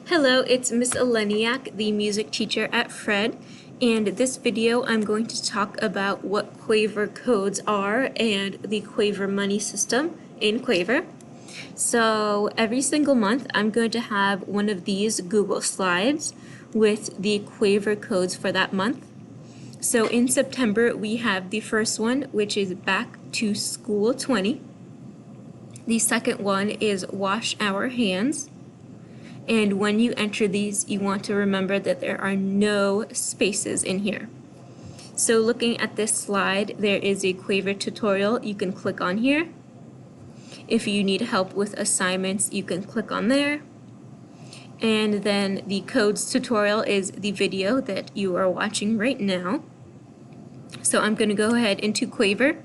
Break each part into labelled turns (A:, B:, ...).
A: Hello, it's Miss Eleniak, the music teacher at Fred, and this video I'm going to talk about what Quaver codes are and the Quaver money system in Quaver. So every single month I'm going to have one of these Google Slides with the Quaver codes for that month. So in September we have the first one, which is Back to School 20. The second one is Wash Our Hands. And when you enter these, you want to remember that there are no spaces in here. So looking at this slide, there is a Quaver tutorial. You can click on here. If you need help with assignments, you can click on there. And then the codes tutorial is the video that you are watching right now. So I'm going to go ahead into Quaver.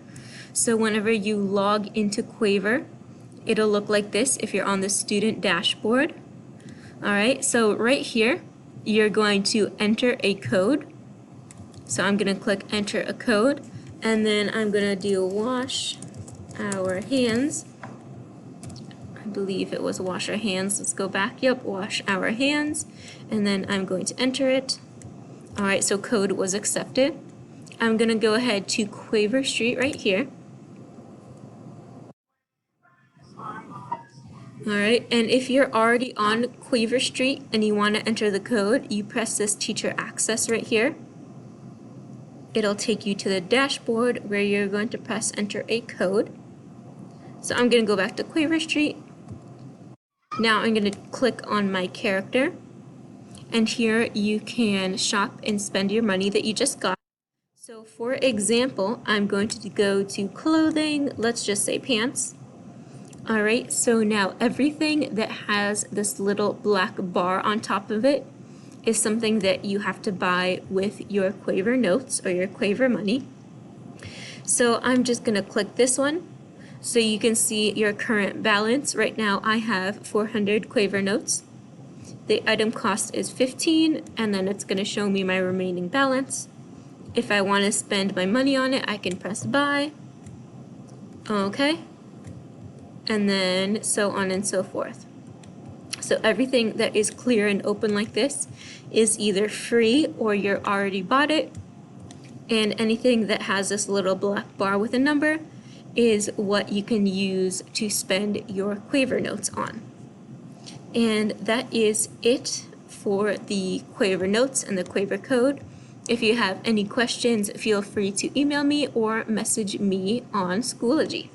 A: So whenever you log into Quaver, it'll look like this if you're on the student dashboard. Alright, so right here, you're going to enter a code. So I'm going to click enter a code, and then I'm going to do wash our hands. I believe it was wash our hands. Let's go back. Yep, wash our hands. And then I'm going to enter it. Alright, so code was accepted. I'm going to go ahead to Quaver Street right here. Alright, and if you're already on Quaver Street and you want to enter the code, you press this teacher access right here. It'll take you to the dashboard where you're going to press enter a code. So I'm going to go back to Quaver Street. Now I'm going to click on my character, and here you can shop and spend your money that you just got. So for example, I'm going to go to clothing, let's just say pants. Alright, so now everything that has this little black bar on top of it is something that you have to buy with your Quaver notes or your Quaver money. So I'm just going to click this one so you can see your current balance. Right now I have 400 Quaver notes. The item cost is 15, and then it's going to show me my remaining balance. If I want to spend my money on it, I can press buy. Okay. And then so on and so forth. So everything that is clear and open like this is either free or you're already bought it, and anything that has this little black bar with a number is what you can use to spend your Quaver notes on. And that is it for the Quaver notes and the Quaver code. If you have any questions, feel free to email me or message me on Schoology.